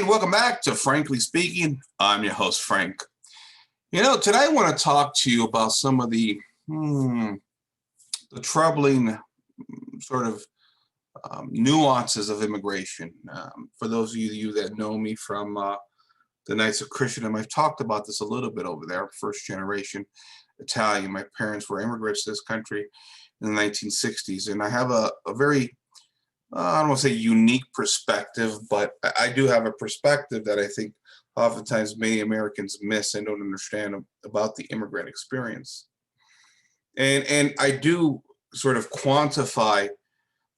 And welcome back to Frankly Speaking. I'm your host, Frank. Today I want to talk to you about some of the troubling sort of nuances of immigration. For those of you that know me from the Knights of Christendom, I've talked about this a little bit over there. First generation Italian. My parents were immigrants to this country in the 1960s, and I have a very I don't want to say unique perspective, but I do have a perspective that I think oftentimes many Americans miss and don't understand about the immigrant experience. And I do sort of quantify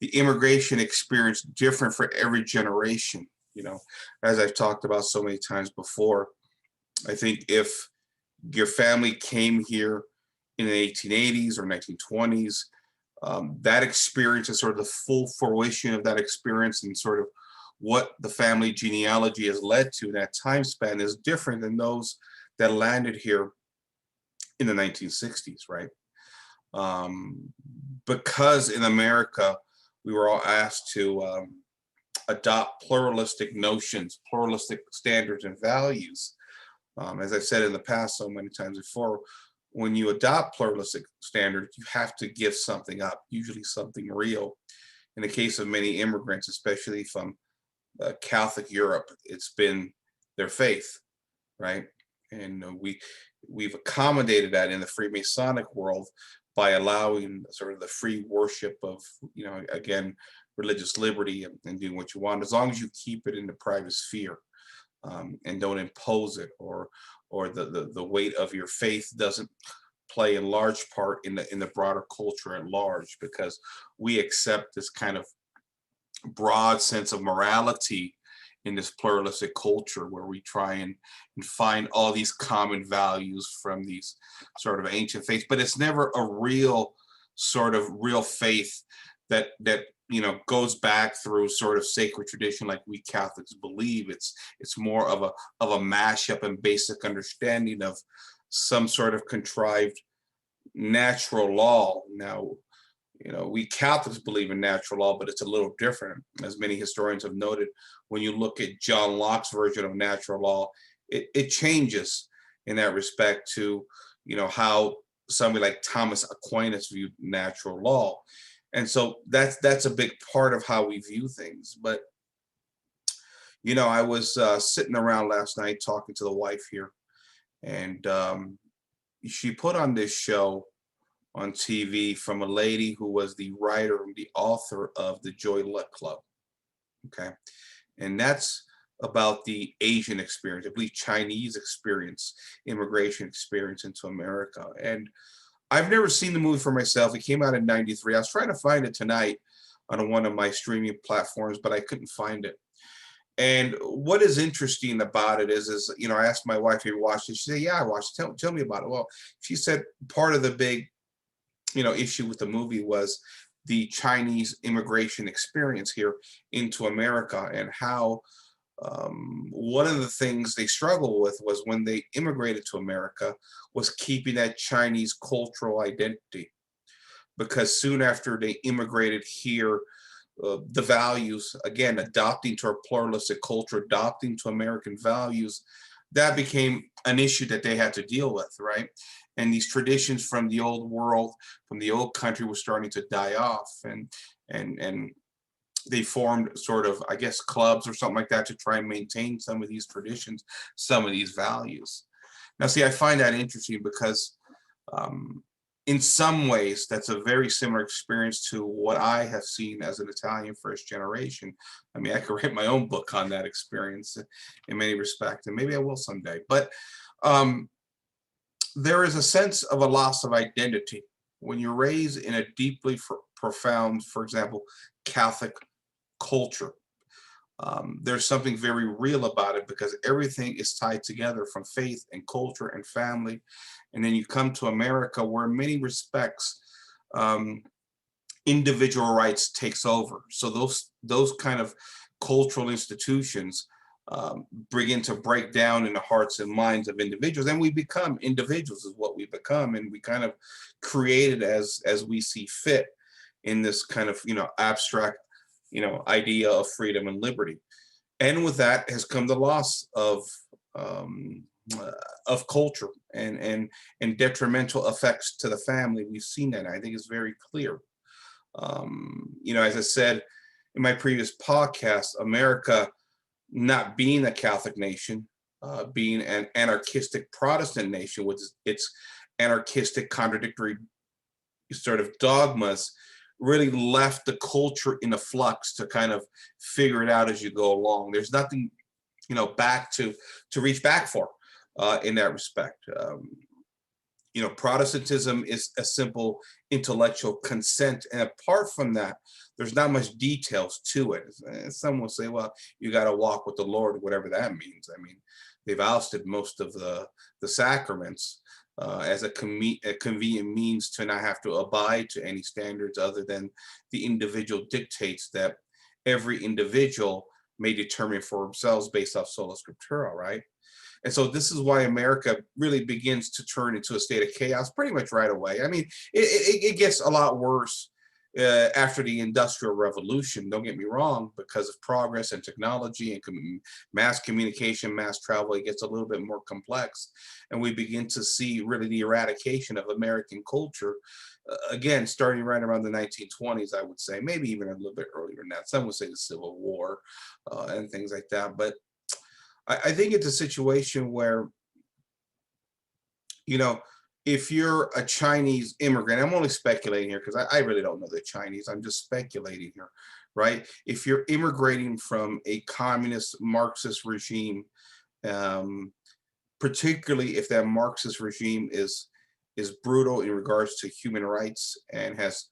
the immigration experience different for every generation. As I've talked about so many times before, I think if your family came here in the 1880s or 1920s, that experience is sort of the full fruition of that experience, and sort of what the family genealogy has led to in that time span is different than those that landed here in the 1960s, right? Because in America, we were all asked to adopt pluralistic notions, pluralistic standards and values. As I've said in the past so many times before, when you adopt pluralistic standards, you have to give something up, usually something real. In the case of many immigrants, especially from Catholic Europe, it's been their faith, right? And we've accommodated that in the Freemasonic world by allowing sort of the free worship of, again, religious liberty and doing what you want, as long as you keep it in the private sphere. And don't impose it, or the weight of your faith doesn't play a large part in the broader culture at large, because we accept this kind of broad sense of morality in this pluralistic culture where we try and find all these common values from these sort of ancient faiths, but it's never a real faith that goes back through sort of sacred tradition like we Catholics believe. It's more of a mashup and basic understanding of some sort of contrived natural law. Now, we Catholics believe in natural law, but it's a little different. As many historians have noted, when you look at John Locke's version of natural law, it changes in that respect to, how somebody like Thomas Aquinas viewed natural law. And so that's a big part of how we view things. But, I was sitting around last night talking to the wife here, and she put on this show on TV from a lady who was the writer and the author of the Joy Luck Club. Okay. And that's about the Asian experience, I believe Chinese experience, immigration experience into America. And I've never seen the movie for myself. It came out in '93. I was trying to find it tonight on one of my streaming platforms, but I couldn't find it. And what is interesting about it is I asked my wife if you watched it. She said, "Yeah, I watched it. Tell me about it." Well, she said part of the big, issue with the movie was the Chinese immigration experience here into America, and how one of the things they struggled with was when they immigrated to America was keeping that Chinese cultural identity, because soon after they immigrated here, the values, again, adopting to our pluralistic culture, adopting to American values, that became an issue that they had to deal with, right? And these traditions from the old world, from the old country, were starting to die off, and they formed sort of, I guess, clubs or something like that to try and maintain some of these traditions, some of these values. Now, see, I find that interesting because in some ways, that's a very similar experience to what I have seen as an Italian first generation. I mean, I could write my own book on that experience in many respects, and maybe I will someday. But there is a sense of a loss of identity when you're raised in a deeply profound, for example, Catholic culture. There's something very real about it, because everything is tied together from faith and culture and family. And then you come to America, where in many respects, individual rights takes over. So those kind of cultural institutions begin to break down in the hearts and minds of individuals, and we become individuals is what we become, and we kind of create it as we see fit in this kind of abstract idea of freedom and liberty. And with that has come the loss um, of culture and detrimental effects to the family. We've seen that. I think it's very clear. As I said in my previous podcast, America not being a Catholic nation, being an anarchistic Protestant nation with its anarchistic, contradictory sort of dogmas, really left the culture in a flux to kind of figure it out as you go along. There's nothing, back to reach back for in that respect. Protestantism is a simple intellectual consent, and apart from that, there's not much details to it. Some will say, well, you got to walk with the Lord, whatever that means. I mean, they've ousted most of the sacraments as a convenient means to not have to abide to any standards other than the individual dictates that every individual may determine for themselves based off sola scriptura, right? And so this is why America really begins to turn into a state of chaos pretty much right away. I mean, it gets a lot worse after the Industrial Revolution, don't get me wrong, because of progress and technology and mass communication, mass travel, it gets a little bit more complex. And we begin to see really the eradication of American culture, again, starting right around the 1920s, I would say, maybe even a little bit earlier than that. Some would say the Civil War and things like that. But I think it's a situation where, if you're a Chinese immigrant, I'm only speculating here because I really don't know the Chinese. I'm just speculating here, right? If you're immigrating from a communist Marxist regime, um, particularly if that Marxist regime is brutal in regards to human rights and has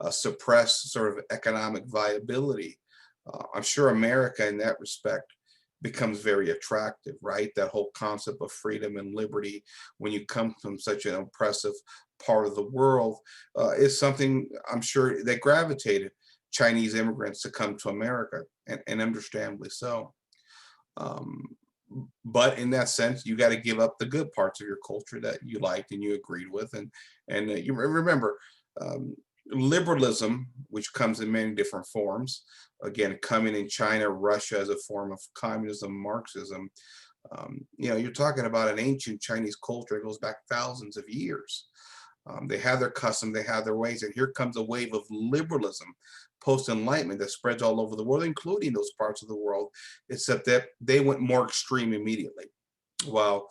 suppressed sort of economic viability, I'm sure America in that respect becomes very attractive, right? That whole concept of freedom and liberty when you come from such an oppressive part of the world is something I'm sure that gravitated Chinese immigrants to come to America, and understandably so. Um, but in that sense, you got to give up the good parts of your culture that you liked and you agreed with, and you remember um, liberalism, which comes in many different forms. Again, coming in China, Russia as a form of communism, Marxism. You're talking about an ancient Chinese culture that goes back thousands of years. They have their customs, they have their ways, and here comes a wave of liberalism, post-enlightenment that spreads all over the world, including those parts of the world, except that they went more extreme immediately, while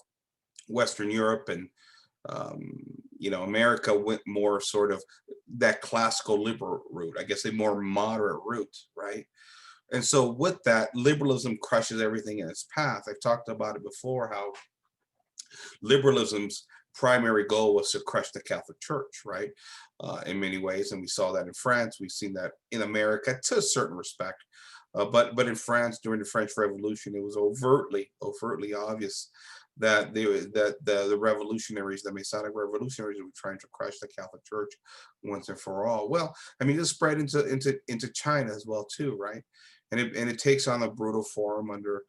Western Europe and um, America went more sort of that classical liberal route, I guess a more moderate route, right? And so with that, liberalism crushes everything in its path. I've talked about it before, how liberalism's primary goal was to crush the Catholic Church, right? In many ways, and we saw that in France. We've seen that in America to a certain respect, but in France during the French Revolution, it was overtly obvious that the revolutionaries, the Masonic revolutionaries, were trying to crush the Catholic Church once and for all. Well, I mean, this spread into China as well too, right? And it takes on a brutal form under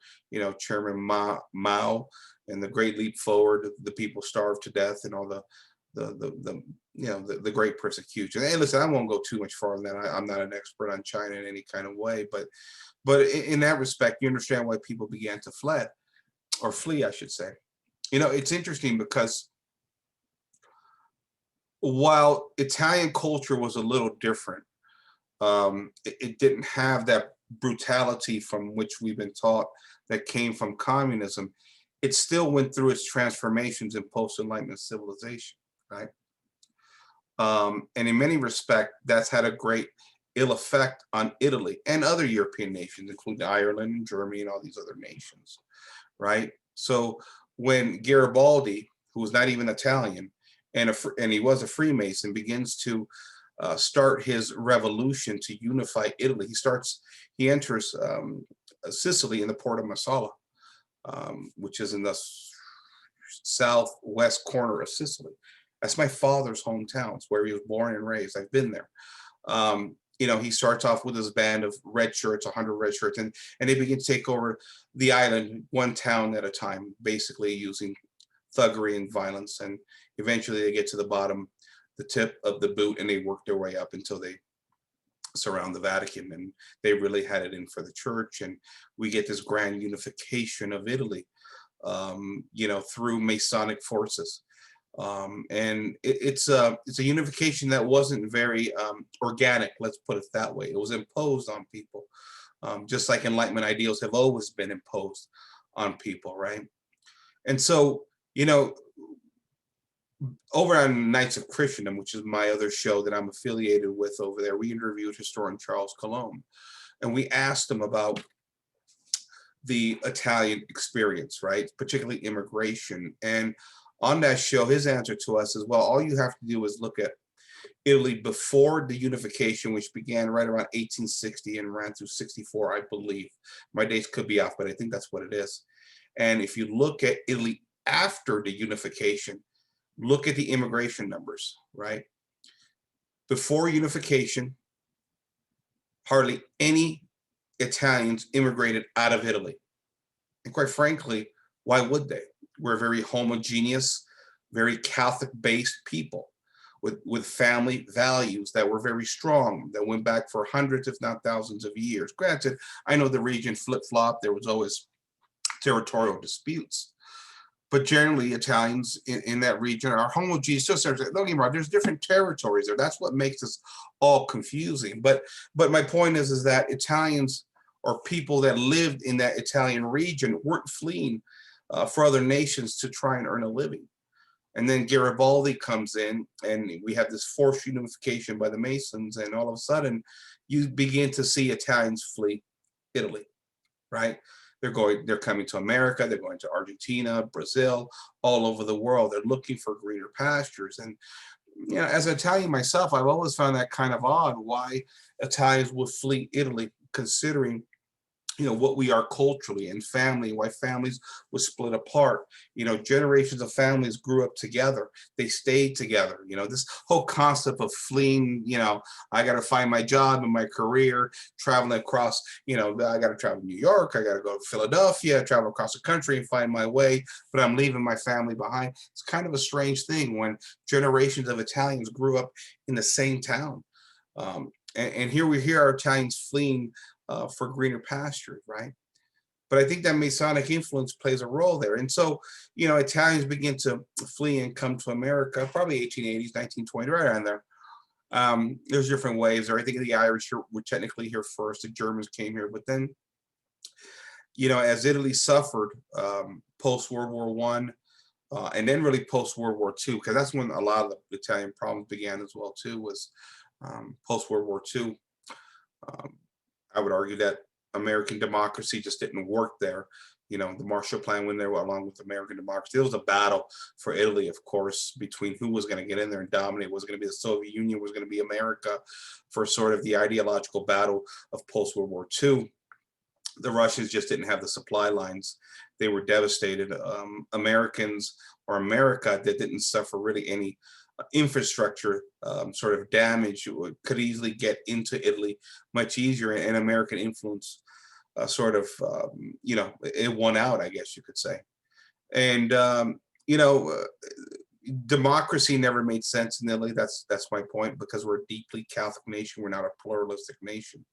Chairman Mao and the Great Leap Forward. The people starved to death, and all the great persecution. And listen, I won't go too much farther than that. I'm not an expert on China in any kind of way, but in that respect, you understand why people began to flee, I should say. It's interesting because while Italian culture was a little different, it didn't have that brutality from which we've been taught that came from communism. It still went through its transformations in post-Enlightenment civilization, right? And in many respects, that's had a great ill effect on Italy and other European nations, including Ireland and Germany and all these other nations, right? So when Garibaldi, who was not even Italian, and he was a Freemason, begins to start his revolution to unify Italy, he enters Sicily in the port of Massala, which is in the southwest corner of Sicily. That's my father's hometown. It's where he was born and raised. I've been there. He starts off with his band of red shirts, 100 red shirts, and they begin to take over the island one town at a time, basically using thuggery and violence. And eventually they get to the bottom, the tip of the boot, and they work their way up until they surround the Vatican, and they really had it in for the church. And we get this grand unification of Italy, through Masonic forces. And it's a unification that wasn't very organic, let's put it that way. It was imposed on people, just like Enlightenment ideals have always been imposed on people, right? And so, over on Knights of Christendom, which is my other show that I'm affiliated with over there, we interviewed historian Charles Colomb, and we asked him about the Italian experience, right? Particularly immigration. And on that show, his answer to us is, well, all you have to do is look at Italy before the unification, which began right around 1860 and ran through 64, I believe. My dates could be off, but I think that's what it is. And if you look at Italy after the unification, look at the immigration numbers, right? Before unification, hardly any Italians immigrated out of Italy. And quite frankly, why would they? We're a very homogeneous, very Catholic-based people with family values that were very strong, that went back for hundreds, if not thousands of years. Granted, I know the region flip-flopped. There was always territorial disputes. But generally, Italians in that region are homogeneous. Don't get me wrong, there's different territories there. That's what makes us all confusing. But my point is that Italians, or people that lived in that Italian region, weren't fleeing for other nations to try and earn a living. And then Garibaldi comes in, and we have this forced unification by the Masons, and all of a sudden, you begin to see Italians flee Italy, right? They're coming to America, they're going to Argentina, Brazil, all over the world. They're looking for greener pastures. And as an Italian myself, I've always found that kind of odd, why Italians would flee Italy, considering what we are culturally, and family, why families were split apart. Generations of families grew up together, they stayed together. This whole concept of fleeing, I got to find my job and my career, traveling across, I got to travel to New York, I got to go to Philadelphia, travel across the country and find my way, but I'm leaving my family behind. It's kind of a strange thing when generations of Italians grew up in the same town. And here we hear our Italians fleeing for greener pastures, right? But I think that Masonic influence plays a role there. And so, Italians begin to flee and come to America, probably 1880s, 1920, right around there. There's different ways there. I think the Irish were technically here first, the Germans came here, but then, as Italy suffered post-World War One, and then really post-World War II, because that's when a lot of the Italian problems began as well, too, was post-World War II. I would argue that American democracy just didn't work there. The Marshall Plan went there along with American democracy. It was a battle for Italy, of course, between who was going to get in there and dominate. Was it going to be the Soviet Union? Was it going to be America, for sort of the ideological battle of post-World War II? The Russians just didn't have the supply lines. They were devastated. Americans, or America, that didn't suffer really any infrastructure sort of damage, could easily get into Italy much easier, and American influence it won out, I guess you could say. And democracy never made sense in Italy. That's my point, because we're a deeply Catholic nation. We're not a pluralistic nation.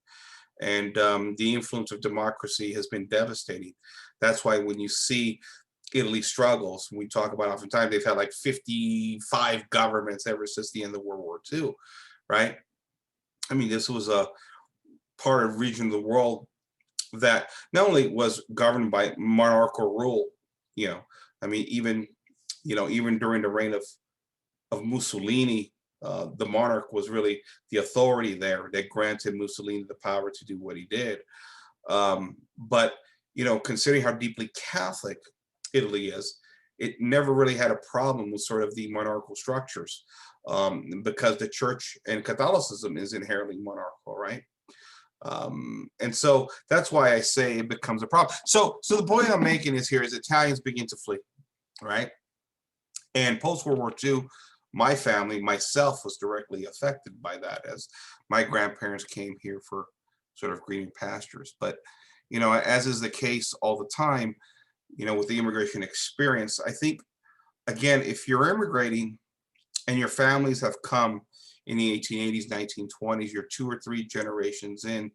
And the influence of democracy has been devastating. That's why when you see Italy struggles, we talk about oftentimes, they've had like 55 governments ever since the end of World War II, right? I mean, this was a part of region of the world that not only was governed by monarchical rule, I mean, even during the reign of Mussolini, the monarch was really the authority there that granted Mussolini the power to do what he did. But considering how deeply Catholic Italy is, it never really had a problem with sort of the monarchical structures, because the church and Catholicism is inherently monarchical, right? And so that's why I say it becomes a problem. So the point I'm making is Italians begin to flee, right? And post-World War II, my family, myself, was directly affected by that, as my grandparents came here for sort of greener pastures. But, as is the case all the time, with the immigration experience, I think, again, if you're immigrating and your families have come, in the 1880s, 1920s, you're 2 or 3 generations in,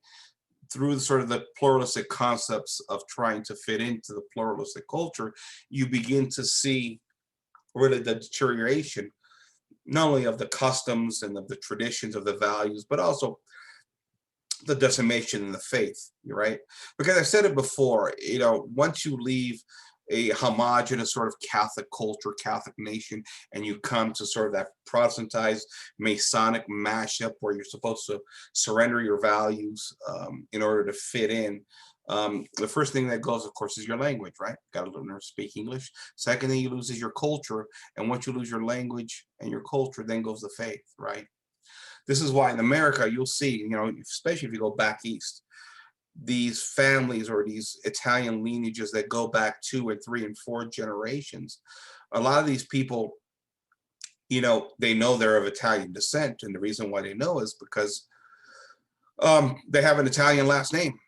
through sort of the pluralistic concepts of trying to fit into the pluralistic culture, you begin to see really the deterioration, not only of the customs and of the traditions of the values, but also the decimation in the faith, right? Because I said it before, once you leave a homogenous sort of Catholic culture, Catholic nation, and you come to sort of that Protestantized Masonic mashup where you're supposed to surrender your values in order to fit in. The first thing that goes, of course, is your language, right? Got to learn to speak English. Second thing you lose is your culture. And once you lose your language and your culture, then goes the faith, right? This is why in America, you'll see, especially if you go back east, these families or these Italian lineages that go back 2 and 3 and 4 generations, a lot of these people, they know they're of Italian descent. And the reason why they know is because they have an Italian last name.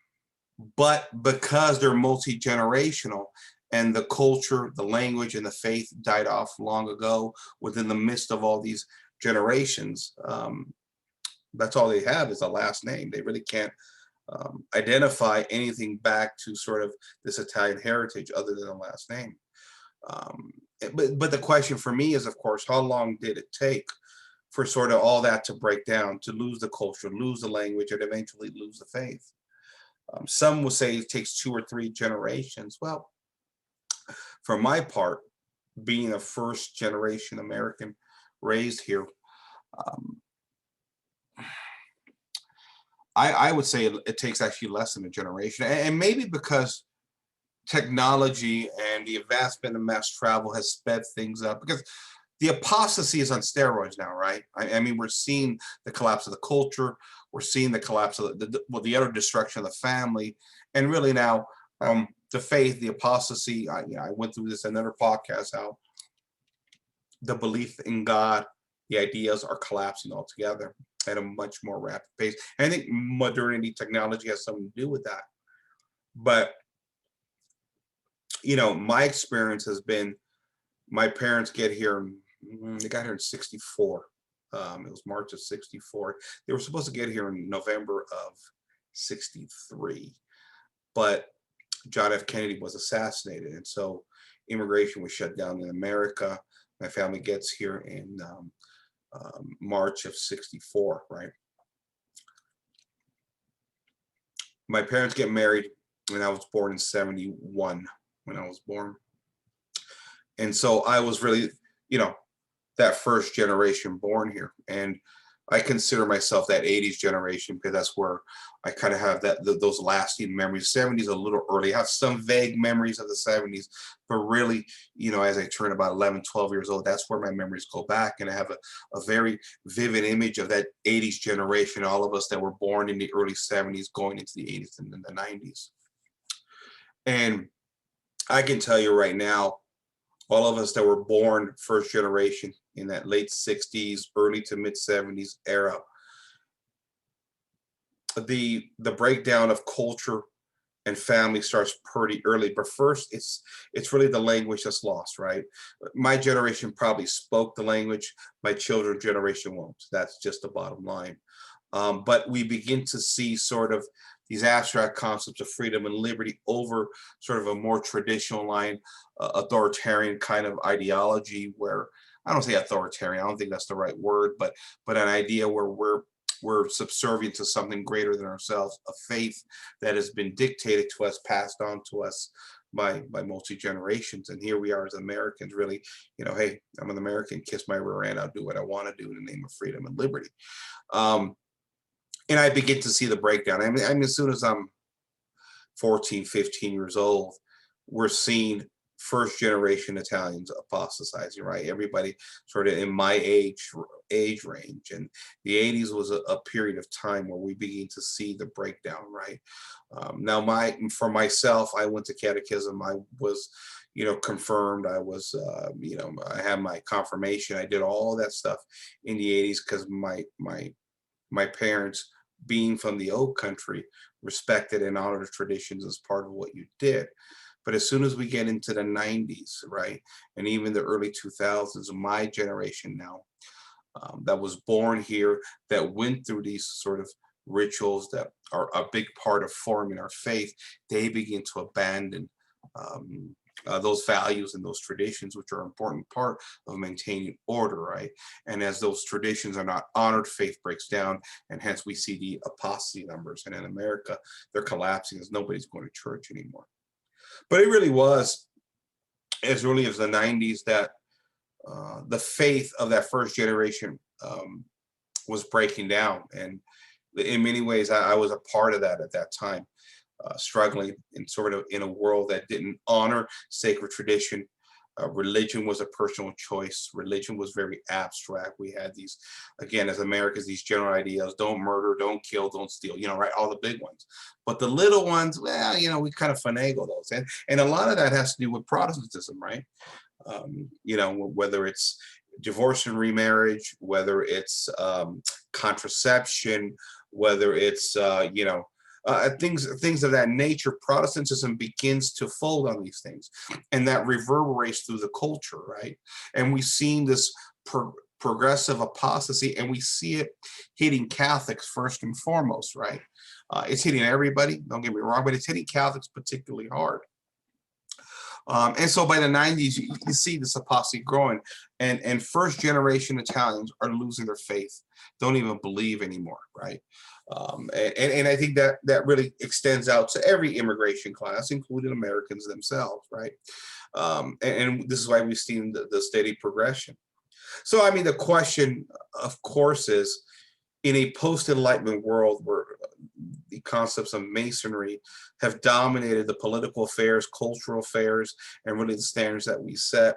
But because they're multi-generational and the culture, the language, and the faith died off long ago within the midst of all these generations, that's all they have is a last name. They really can't identify anything back to sort of this Italian heritage other than a last name. But the question for me is, of course, how long did it take for sort of all that to break down, to lose the culture, lose the language, and eventually lose the faith? Some will say it takes 2 or 3 generations. Well, for my part, being a first generation American raised here, I would say it takes actually less than a generation. And maybe because technology and the advancement of mass travel has sped things up, because the apostasy is on steroids now, right? I mean, we're seeing the collapse of the culture. We're seeing the collapse of the utter destruction of the family. And really now, the faith, the apostasy, I went through this in another podcast, how the belief in God, the ideas are collapsing altogether at a much more rapid pace. And I think modernity, technology has something to do with that. But, my experience has been, my parents get here, they got here in 64. It was March of 64. They were supposed to get here in November of 63. But John F. Kennedy was assassinated. And so immigration was shut down in America. My family gets here in March of 64, right? My parents get married and I was born in 71 when I was born. And so I was really, that first generation born here. And I consider myself that 80s generation because that's where I kind of have those lasting memories. 70s a little early. I have some vague memories of the 70s, but really, as I turn about 11, 12 years old, that's where my memories go back. And I have a very vivid image of that 80s generation, all of us that were born in the early 70s going into the 80s and then the 90s. And I can tell you right now, all of us that were born first generation in that late 60s, early to mid 70s era, the breakdown of culture and family starts pretty early. But first, it's really the language that's lost, right? My generation probably spoke the language. My children's generation won't. That's just the bottom line. But we begin to see sort of these abstract concepts of freedom and liberty over sort of a more traditional line, authoritarian kind of ideology where, I don't say authoritarian, I don't think that's the right word, but an idea where we're subservient to something greater than ourselves, a faith that has been dictated to us, passed on to us by multi-generations. And here we are as Americans really, hey, I'm an American, kiss my rear end, I'll do what I want to do in the name of freedom and liberty. And I begin to see the breakdown. I mean, as soon as I'm 14, 15 years old, we're seeing first generation Italians apostatizing, right? Everybody sort of in my age range. And the 80s was a period of time where we begin to see the breakdown, right? Now, for myself, I went to catechism. I was, confirmed. I was, I had my confirmation. I did all that stuff in the 80s because my parents, being from the old country, respected and honored the traditions as part of what you did. But as soon as we get into the 90s, right, and even the early 2000s, my generation now, that was born here, that went through these sort of rituals that are a big part of forming our faith, they begin to abandon those values and those traditions, which are an important part of maintaining order, right? And as those traditions are not honored, faith breaks down, and hence we see the apostasy numbers. And in America, they're collapsing as nobody's going to church anymore. But it really was as early as the 90s that the faith of that first generation was breaking down. And in many ways, I was a part of that at that time, struggling in sort of in a world that didn't honor sacred tradition. Religion was a personal choice. Religion was very abstract. We had these, again, as Americans, these general ideas: don't murder, don't kill, don't steal, right? All the big ones. But the little ones, well, we kind of finagle those. And a lot of that has to do with Protestantism, right? Whether it's divorce and remarriage, whether it's contraception, whether it's things of that nature. Protestantism begins to fold on these things, and that reverberates through the culture, right? And we've seen this progressive apostasy, and we see it hitting Catholics first and foremost, right? It's hitting everybody, don't get me wrong, but it's hitting Catholics particularly hard. And so by the 90s, you see this apostasy growing, and first generation Italians are losing their faith, don't even believe anymore, right? And I think that really extends out to every immigration class, including Americans themselves, right? And this is why we've seen the steady progression. So, I mean, the question, of course, is in a post-Enlightenment world where the concepts of Masonry have dominated the political affairs, cultural affairs, and really the standards that we set,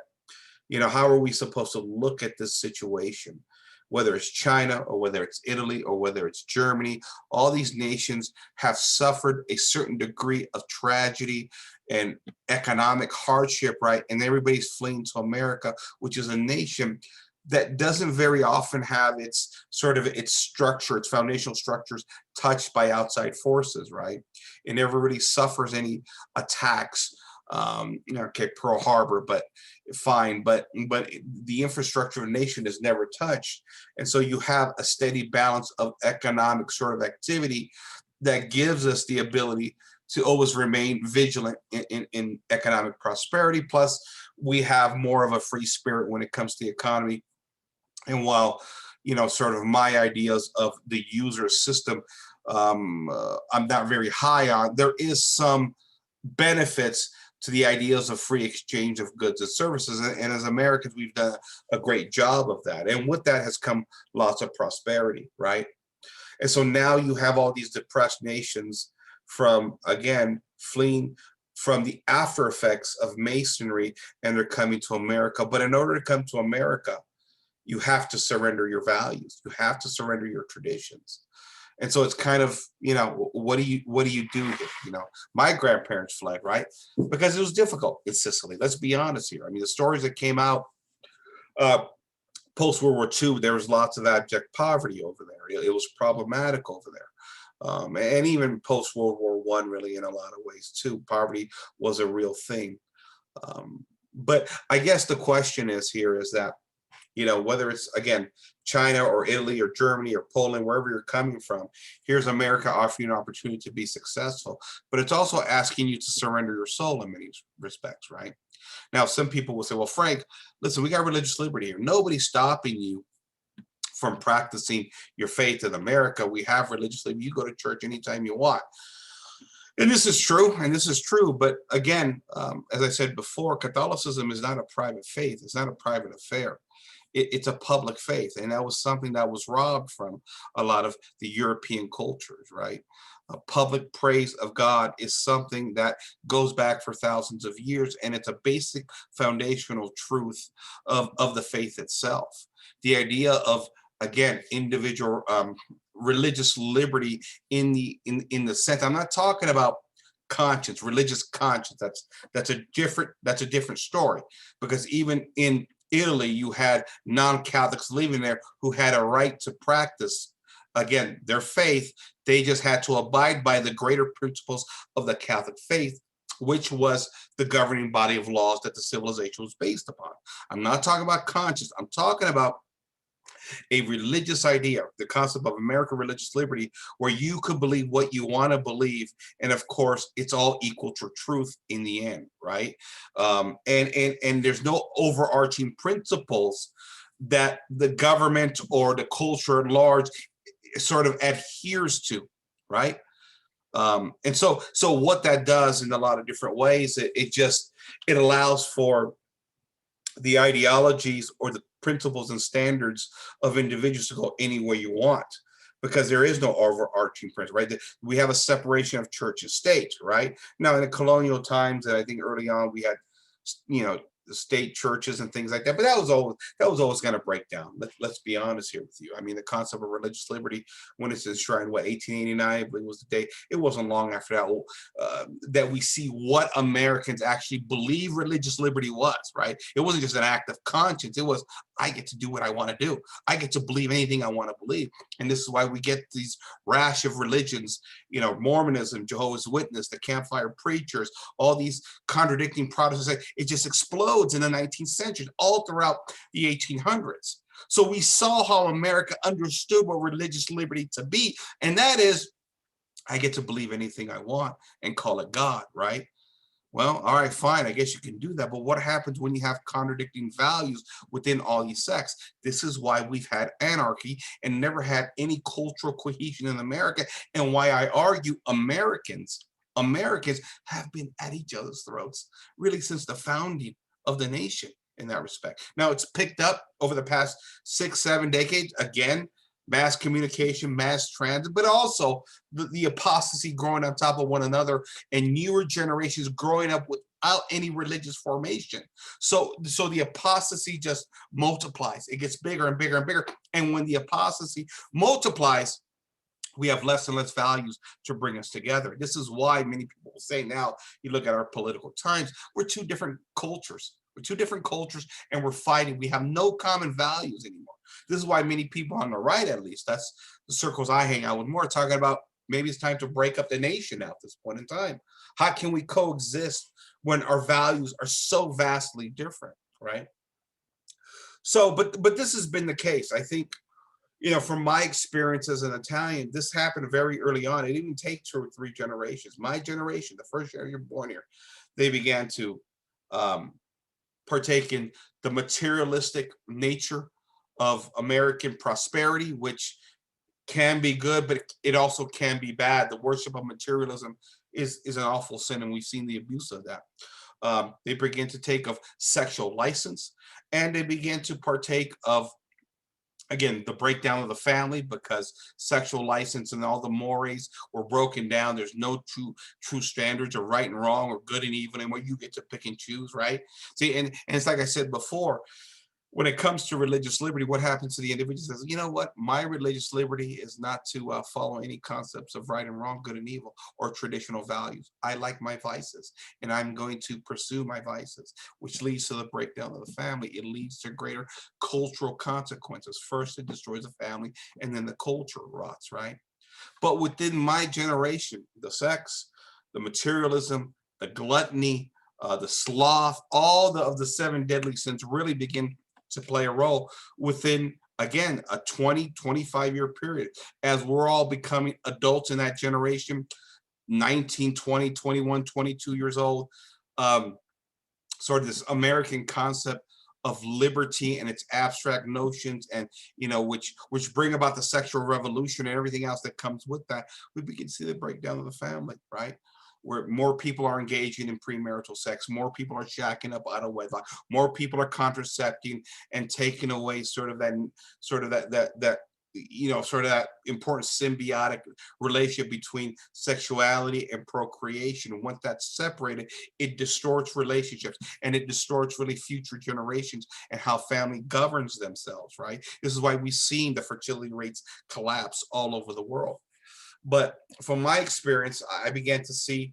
how are we supposed to look at this situation? Whether it's China or whether it's Italy or whether it's Germany, all these nations have suffered a certain degree of tragedy and economic hardship, right? And everybody's fleeing to America, which is a nation that doesn't very often have its structure, its foundational structures touched by outside forces, right? It never really suffers any attacks. Okay, Pearl Harbor, but fine, but the infrastructure of a nation is never touched. And so you have a steady balance of economic sort of activity that gives us the ability to always remain vigilant in economic prosperity. Plus, we have more of a free spirit when it comes to the economy. And while, sort of my ideas of the user system, I'm not very high on, there is some benefits to the ideas of free exchange of goods and services. And as Americans, we've done a great job of that. And with that has come lots of prosperity, right? And so now you have all these depressed nations from, again, fleeing from the after effects of Masonry, and they're coming to America. But in order to come to America, you have to surrender your values. You have to surrender your traditions. And so it's kind of, what do you do here? My grandparents fled, right? Because it was difficult in Sicily. Let's be honest here. I mean, the stories that came out post-World War II, there was lots of abject poverty over there. It was problematic over there. And even post-World War I, really, in a lot of ways, too. Poverty was a real thing. But I guess the question is that, whether it's, again, China or Italy or Germany or Poland, wherever you're coming from, here's America offering you an opportunity to be successful. But it's also asking you to surrender your soul in many respects, right? Now, some people will say, well, Frank, listen, we got religious liberty here. Nobody's stopping you from practicing your faith in America. We have religious liberty. You go to church anytime you want. And this is true. But again, as I said before, Catholicism is not a private faith. It's not a private affair. It's a public faith. And that was something that was robbed from a lot of the European cultures, right? Public praise of God is something that goes back for thousands of years, and it's a basic foundational truth of the faith itself. The idea of, again, individual religious liberty in the sense, I'm not talking about conscience, religious conscience. That's a different story, because even in Italy, you had non-Catholics living there who had a right to practice, again, their faith. They just had to abide by the greater principles of the Catholic faith, which was the governing body of laws that the civilization was based upon. I'm not talking about conscience. I'm talking about A religious idea, the concept of American religious liberty, where you could believe what you want to believe, and of course, it's all equal to truth in the end, right? And there's no overarching principles that the government or the culture at large sort of adheres to, right? And so what that does in a lot of different ways, it allows for the ideologies or the principles and standards of individuals to go any way you want, because there is no overarching principle, right? We have a separation of church and state, right? Now, in the colonial times, and I think early on, we had, you know, the state churches and things like that, but that was always going to break down. Let's be honest here with you. I mean, the concept of religious liberty, when it's enshrined, 1889, I believe was the day. It wasn't long after that that we see what Americans actually believe religious liberty was, right? It wasn't just an act of conscience. It was, I get to do what I want to do. I get to believe anything I want to believe. And this is why we get these rash of religions, you know, Mormonism, Jehovah's Witness, the Campfire Preachers, all these contradicting Protestants. It just explodes in the 19th century, all throughout the 1800s. So we saw how America understood what religious liberty to be, and that is, I get to believe anything I want and call it God, right? Well, all right, fine. I guess you can do that. But what happens when you have contradicting values within all these sects? This is why we've had anarchy and never had any cultural cohesion in America, and why I argue Americans have been at each other's throats really since the founding of the nation in that respect. Now, it's picked up over the past 6-7 decades. Again, mass communication, mass transit, but also the apostasy growing on top of one another, and newer generations growing up without any religious formation. So the apostasy just multiplies. It gets bigger and bigger and bigger. And when the apostasy multiplies, we have less and less values to bring us together. This is why many people will say now, you look at our political times, we're two different cultures. We're two different cultures, and we're fighting. We have no common values anymore. This is why many people on the right, at least, that's the circles I hang out with more, talking about maybe it's time to break up the nation at this point in time. How can we coexist when our values are so vastly different, right? So, but this has been the case. I think, you know, from my experience as an Italian, this happened very early on. It didn't take 2 or 3 generations. My generation, the first year you're born here, they began to partake in the materialistic nature of American prosperity, which can be good, but it also can be bad. The worship of materialism is an awful sin, and we've seen the abuse of that. They begin to take of sexual license, and they begin to partake of, again, the breakdown of the family, because sexual license and all the mores were broken down. There's no true standards of right and wrong or good and evil anymore. You get to pick and choose, right? See, and it's like I said before, when it comes to religious liberty, what happens to the individual says, you know what, my religious liberty is not to follow any concepts of right and wrong, good and evil, or traditional values. I like my vices, and I'm going to pursue my vices, which leads to the breakdown of the family. It leads to greater cultural consequences. First, it destroys the family, and then the culture rots, right? But within my generation, the sex, the materialism, the gluttony, the sloth, all of the 7 deadly sins really begin to play a role within, again, a 20-25 year period, as we're all becoming adults in that generation, 19, 20, 21, 22 years old. Sort of this American concept of liberty and its abstract notions, and which bring about the sexual revolution and everything else that comes with that. We begin to see the breakdown of the family, right? Where more people are engaging in premarital sex, more people are shacking up out of wedlock, more people are contracepting and taking away sort of that important symbiotic relationship between sexuality and procreation. And once that's separated, it distorts relationships, and it distorts really future generations and how family governs themselves, right? This is why we've seen the fertility rates collapse all over the world. But from my experience, I began to see,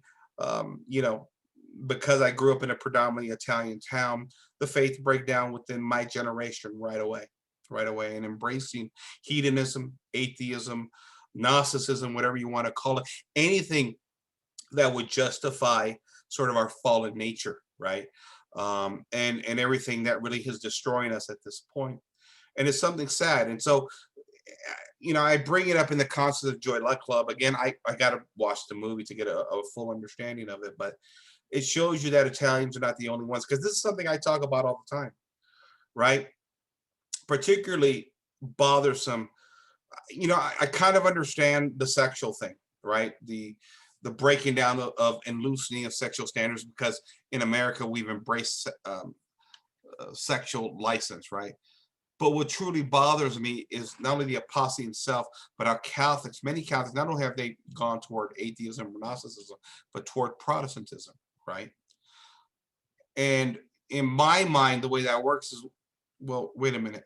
because I grew up in a predominantly Italian town, the faith breakdown within my generation right away, and embracing hedonism, atheism, Gnosticism, whatever you want to call it, anything that would justify sort of our fallen nature, right? And everything that really is destroying us at this point. and it's something sad. And so, I bring it up in the concept of Joy Luck Club. Again, I got to watch the movie to get a full understanding of it, but it shows you that Italians are not the only ones, because this is something I talk about all the time, right? Particularly bothersome. I kind of understand the sexual thing, right? The breaking down of and loosening of sexual standards, because in America we've embraced sexual license, right? But what truly bothers me is not only the apostasy itself, but our Catholics, many Catholics, not only have they gone toward atheism or Gnosticism, but toward Protestantism, right? And in my mind, the way that works is, well, wait a minute.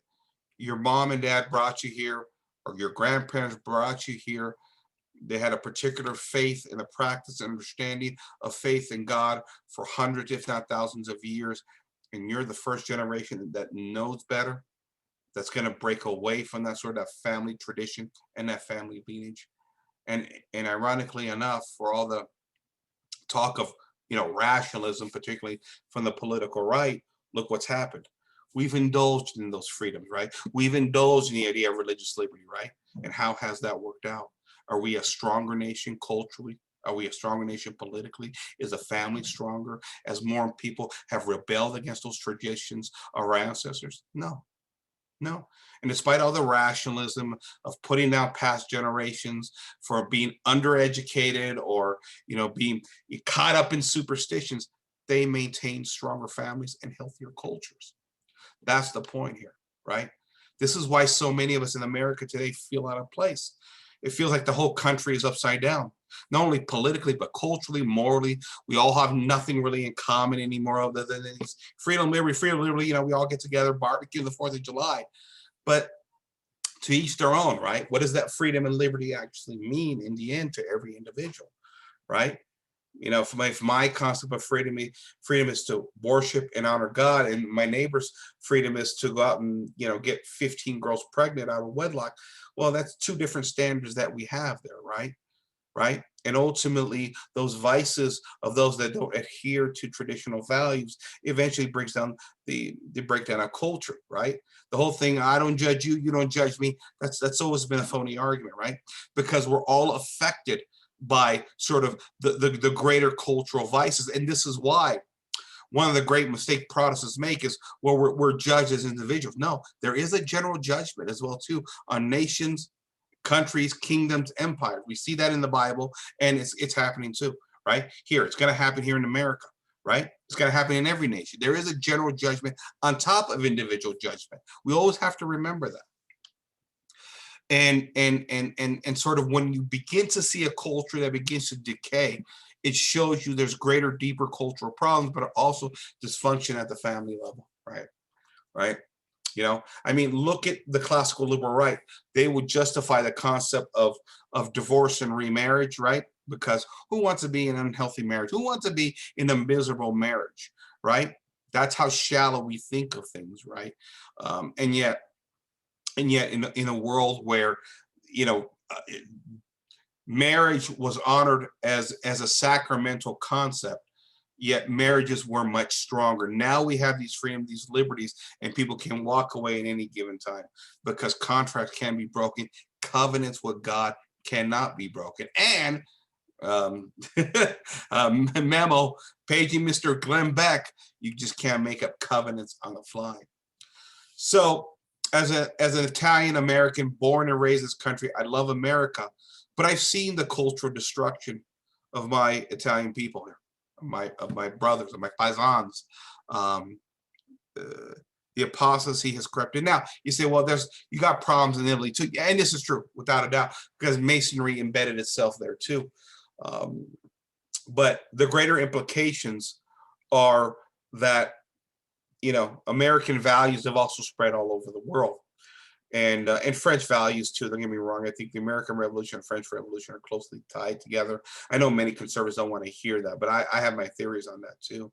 Your mom and dad brought you here, or your grandparents brought you here. They had a particular faith and a practice and understanding of faith in God for hundreds, if not thousands of years. And you're the first generation that knows better, that's going to break away from that sort of family tradition and that family lineage. And ironically enough, for all the talk of rationalism, particularly from the political right, look what's happened. We've indulged in those freedoms, right? We've indulged in the idea of religious liberty, right? And how has that worked out? Are we a stronger nation culturally? Are we a stronger nation politically? Is the family stronger as more people have rebelled against those traditions of our ancestors? No. No. And despite all the rationalism of putting down past generations for being undereducated or, being caught up in superstitions, they maintain stronger families and healthier cultures. That's the point here, right? This is why so many of us in America today feel out of place. It feels like the whole country is upside down, not only politically, but culturally, morally. We all have nothing really in common anymore other than these freedom, liberty, we all get together, barbecue the 4th of July. But to each their own, right? What does that freedom and liberty actually mean in the end to every individual, right? For my concept of freedom is to worship and honor God, and my neighbor's freedom is to go out and get 15 girls pregnant out of wedlock. Well, that's two different standards that we have there, right? And ultimately, those vices of those that don't adhere to traditional values eventually breaks down the breakdown of culture, right? The whole thing, I don't judge you, you don't judge me. That's always been a phony argument, right? Because we're all affected by sort of the greater cultural vices. And this is why one of the great mistakes Protestants make is, well, we're judged as individuals. No, there is a general judgment as well too on nations, countries, kingdoms, empires. We see that in the Bible, and it's happening too, right? Here, it's going to happen here in America, right? It's going to happen in every nation. There is a general judgment on top of individual judgment. We always have to remember that. And sort of when you begin to see a culture that begins to decay, it shows you there's greater, deeper cultural problems, but also dysfunction at the family level, right? Look at the classical liberal right. They would justify the concept of divorce and remarriage, right? Because who wants to be in an unhealthy marriage? Who wants to be in a miserable marriage, right? That's how shallow we think of things, right? And yet in a world where marriage was honored as a sacramental concept, yet marriages were much stronger. Now we have these freedoms, these liberties, and people can walk away at any given time because contracts can be broken. Covenants with God cannot be broken. And memo, paging Mr. Glenn Beck, you just can't make up covenants on the fly. So as an Italian American born and raised in this country, I love America, but I've seen the cultural destruction of my Italian people here, of my brothers, of my paisans. The apostasy has crept in. Now you say, well, you got problems in Italy too, and this is true without a doubt because Masonry embedded itself there too. But the greater implications are that American values have also spread all over the world, and French values too. Don't get me wrong. I think the American Revolution and French Revolution are closely tied together. I know many conservatives don't want to hear that, but I have my theories on that too.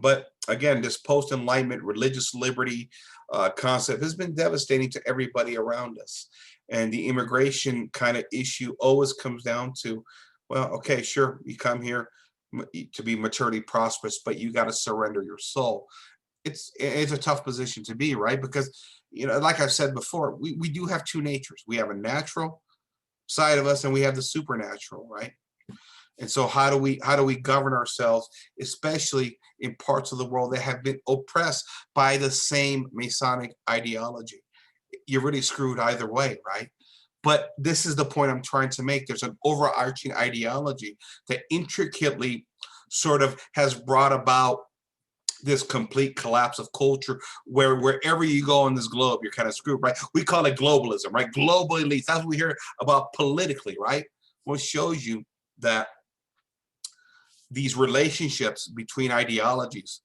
But again, this post-Enlightenment religious liberty concept has been devastating to everybody around us, and the immigration kind of issue always comes down to, well, okay, sure, you come here to be maturely prosperous, but you got to surrender your soul. It's a tough position to be, right? Because like I've said before, we do have two natures. We have a natural side of us and we have the supernatural, right? And so how do we govern ourselves, especially in parts of the world that have been oppressed by the same Masonic ideology? You're really screwed either way, right? But this is the point I'm trying to make. There's an overarching ideology that intricately sort of has brought about this complete collapse of culture where wherever you go on this globe, you're kind of screwed, right? We call it globalism, right? Global elites. That's what we hear about politically, right? What shows you that these relationships between ideologies,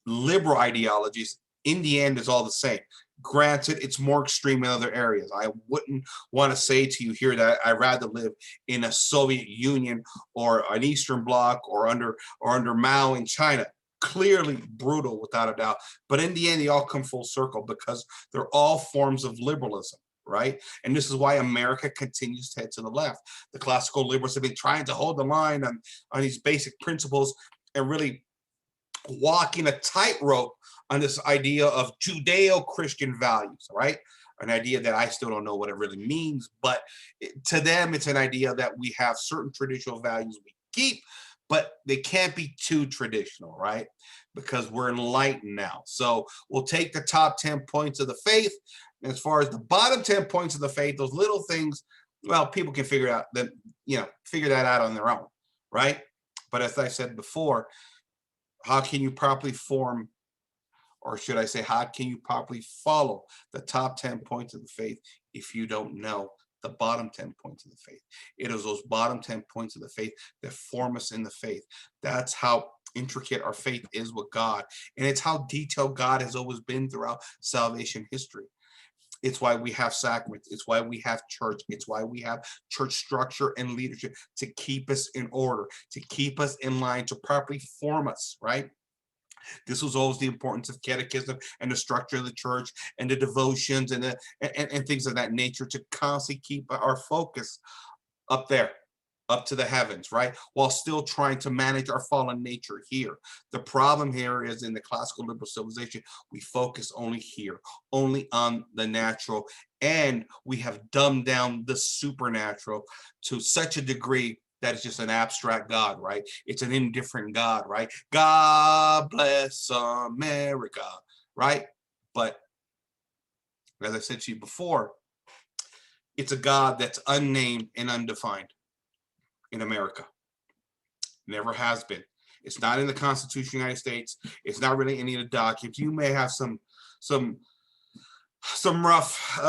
liberal ideologies, in the end is all the same. Granted, it's more extreme in other areas. I wouldn't want to say to you here that I'd rather live in a Soviet Union or an Eastern Bloc or under Mao in China. Clearly brutal, without a doubt. But in the end, they all come full circle because they're all forms of liberalism, right? And this is why America continues to head to the left. The classical liberals have been trying to hold the line on these basic principles and really walking a tightrope on this idea of Judeo-Christian values, right? An idea that I still don't know what it really means, but to them, it's an idea that we have certain traditional values we keep, but they can't be too traditional, right? Because we're enlightened now. So we'll take the top 10 points of the faith. As far as the bottom 10 points of the faith, those little things, well, people can figure that out on their own, right? But as I said before, how can you properly form, or should I say, how can you properly follow the top 10 points of the faith if you don't know the bottom 10 points of the faith? It is those bottom 10 points of the faith that form us in the faith. That's how intricate our faith is with God. And it's how detailed God has always been throughout salvation history. It's why we have sacraments. It's why we have church. It's why we have church structure and leadership to keep us in order, to keep us in line, to properly form us, right? This was always the importance of catechism and the structure of the church and the devotions and things of that nature to constantly keep our focus up there, up to the heavens, right? While still trying to manage our fallen nature here. The problem here is in the classical liberal civilization, we focus only here, only on the natural, and we have dumbed down the supernatural to such a degree that it's just an abstract God, right? It's an indifferent God, right? God bless America, right? But as I said to you before, it's a God that's unnamed and undefined in America. Never has been. It's not in the Constitution of the United States. It's not really any of the documents. You may have some rough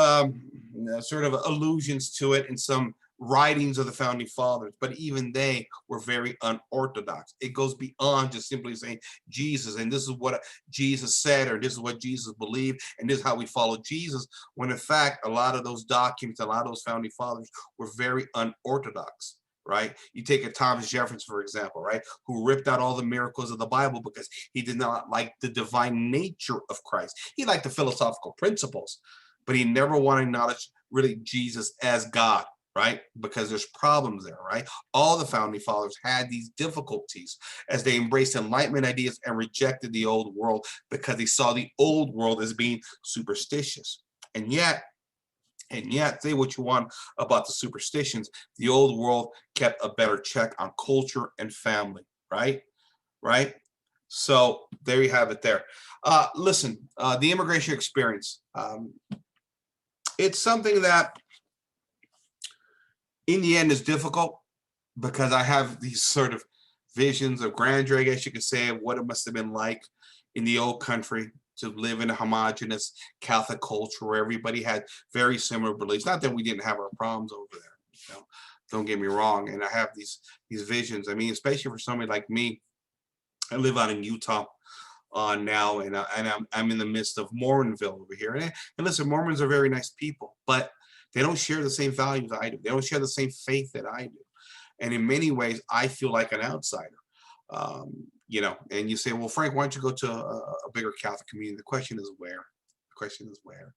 sort of allusions to it in some writings of the founding fathers, but even they were very unorthodox. It goes beyond just simply saying Jesus, and this is what Jesus said, or this is what Jesus believed, and this is how we follow Jesus, when in fact, a lot of those documents, a lot of those founding fathers were very unorthodox. Right? You take a Thomas Jefferson, for example, right? Who ripped out all the miracles of the Bible because he did not like the divine nature of Christ. He liked the philosophical principles, but he never wanted to acknowledge really Jesus as God, right? Because there's problems there, right? All the founding fathers had these difficulties as they embraced Enlightenment ideas and rejected the old world because they saw the old world as being superstitious. And yet, say what you want about the superstitions, the old world kept a better check on culture and family, right? Right? So there you have it there. Listen, the immigration experience, it's something that in the end is difficult because I have these sort of visions of grandeur, I guess you could say, of what it must have been like in the old country to live in a homogenous Catholic culture where everybody had very similar beliefs. Not that we didn't have our problems over there, you know, don't get me wrong. And I have these visions. I mean, especially for somebody like me, I live out in Utah now, and I'm in the midst of Mormonville over here. And listen, Mormons are very nice people, but they don't share the same values I do. They don't share the same faith that I do. And in many ways, I feel like an outsider. And you say, well, Frank, why don't you go to a bigger Catholic community? The question is where. The question is where.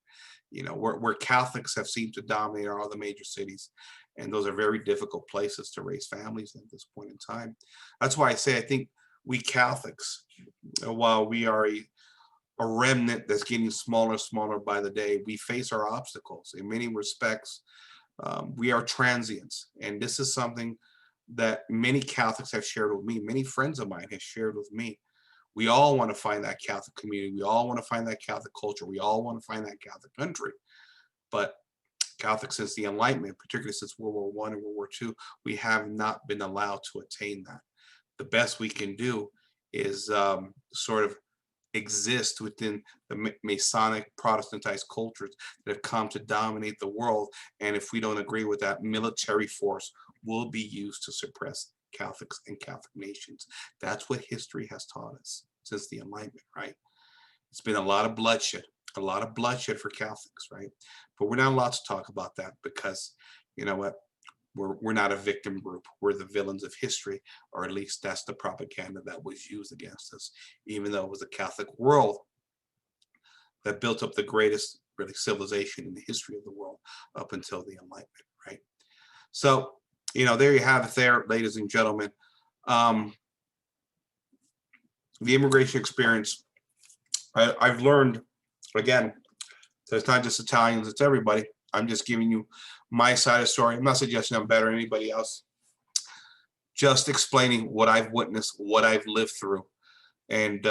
Where Catholics have seemed to dominate are all the major cities, and those are very difficult places to raise families at this point in time. That's why I say I think we Catholics, while we are a remnant that's getting smaller and smaller by the day. We face our obstacles. In many respects, we are transients. And this is something that many Catholics have shared with me. Many friends of mine have shared with me. We all want to find that Catholic community. We all want to find that Catholic culture. We all want to find that Catholic country. But Catholics, since the Enlightenment, particularly since World War I and World War II, we have not been allowed to attain that. The best we can do is sort of exist within the Masonic Protestantized cultures that have come to dominate the world. And if we don't agree with that, military force will be used to suppress Catholics and Catholic nations. That's what history has taught us since the Enlightenment, right? It's been a lot of bloodshed for Catholics, right? But we're not allowed to talk about that because, you know what? We're not a victim group. We're the villains of history, or at least that's the propaganda that was used against us, even though it was the Catholic world that built up the greatest really civilization in the history of the world up until the Enlightenment, right? So, you know, there you have it there, ladies and gentlemen. The immigration experience, I've learned, again, so it's not just Italians, it's everybody. I'm just giving you my side of the story. I'm not suggesting I'm better than anybody else. Just explaining what I've witnessed, what I've lived through. And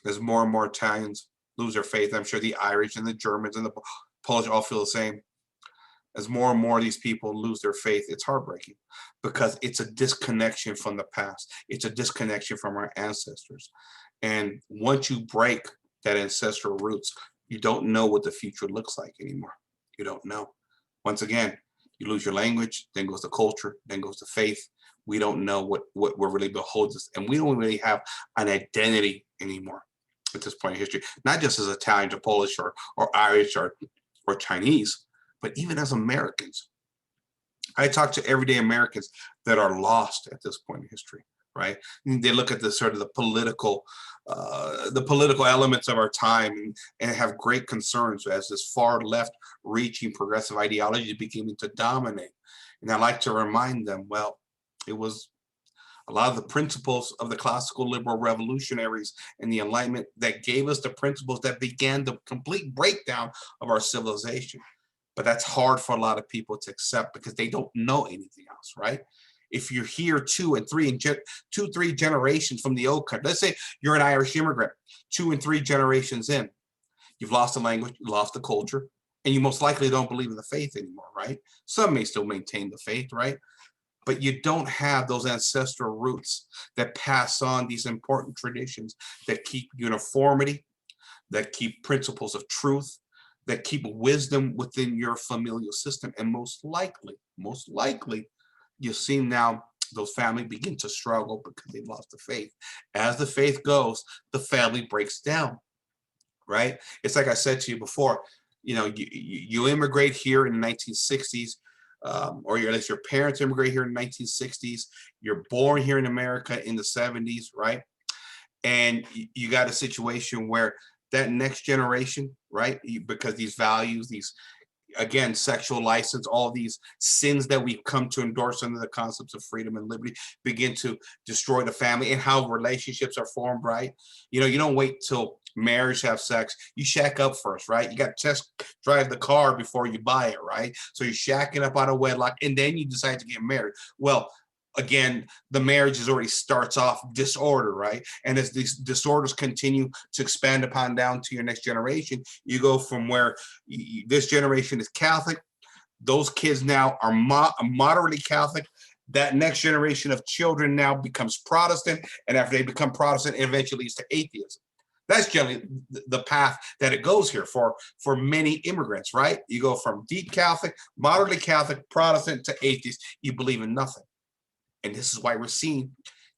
as more and more Italians lose their faith, I'm sure the Irish and the Germans and the Polish all feel the same. As more and more of these people lose their faith, it's heartbreaking because it's a disconnection from the past. It's a disconnection from our ancestors. And once you break that ancestral roots, you don't know what the future looks like anymore. You don't know. Once again, you lose your language, then goes the culture, then goes the faith. We don't know what really beholds us. And we don't really have an identity anymore at this point in history, not just as Italians or Polish or Irish or Chinese, but even as Americans. I talk to everyday Americans that are lost at this point in history, right? And they look at the sort of the political elements of our time and have great concerns as this far left-reaching progressive ideology is beginning to dominate. And I like to remind them, well, it was a lot of the principles of the classical liberal revolutionaries and the Enlightenment that gave us the principles that began the complete breakdown of our civilization. But that's hard for a lot of people to accept because they don't know anything else, right? If you're here two, three generations from the old country, let's say you're an Irish immigrant, 2 and 3 generations in, you've lost the language, you lost the culture, and you most likely don't believe in the faith anymore, right? Some may still maintain the faith, right? But you don't have those ancestral roots that pass on these important traditions that keep uniformity, that keep principles of truth, that keep wisdom within your familial system. And most likely, you've seen now those families begin to struggle because they've lost the faith. As the faith goes, the family breaks down, right? It's like I said to you before, you know, you immigrate here in the 1960s, or at least your parents immigrate here in the 1960s. You're born here in America in the 70s, right? And you got a situation where that next generation, right? Because these values, these, again, sexual license, all these sins that we've come to endorse under the concepts of freedom and liberty begin to destroy the family and how relationships are formed, right? You know, you don't wait till marriage to have sex. You shack up first, right? You got to test drive the car before you buy it, right? So you're shacking up out of wedlock and then you decide to get married. Well, again, the marriage is already starts off disorder, right? And as these disorders continue to expand upon down to your next generation, you go from where this generation is Catholic, those kids now are moderately Catholic. That next generation of children now becomes Protestant, and after they become Protestant, it eventually leads to atheism. That's generally the path that it goes here for many immigrants, right? You go from deep Catholic, moderately Catholic, Protestant to atheist. You believe in nothing. And this is why we're seeing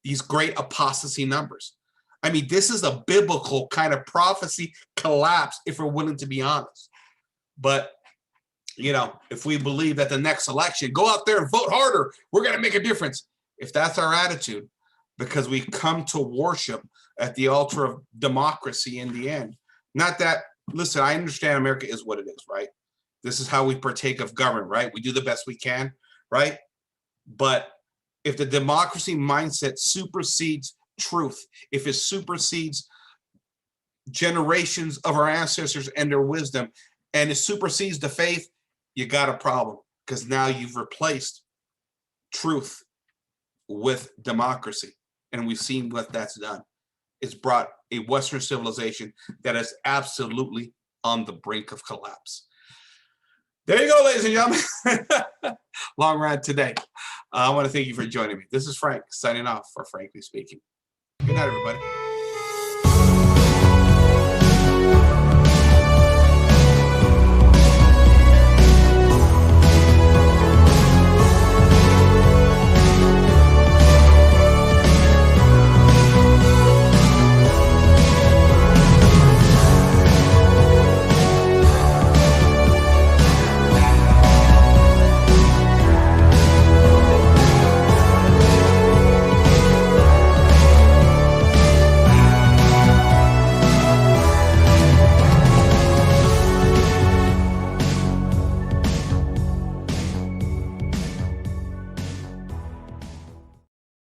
these great apostasy numbers. I mean, this is a biblical kind of prophecy collapse if we're willing to be honest. But, you know, if we believe that the next election, go out there and vote harder, we're going to make a difference. If that's our attitude, because we come to worship at the altar of democracy in the end. Not that, listen, I understand America is what it is, right? This is how we partake of government, right? We do the best we can, right? But if the democracy mindset supersedes truth, if it supersedes generations of our ancestors and their wisdom, and it supersedes the faith, you got a problem, because now you've replaced truth with democracy. And we've seen what that's done. It's brought a Western civilization that is absolutely on the brink of collapse. There you go, ladies and gentlemen. Long rant today. I want to thank you for joining me. This is Frank signing off for Frankly Speaking. Good night, everybody.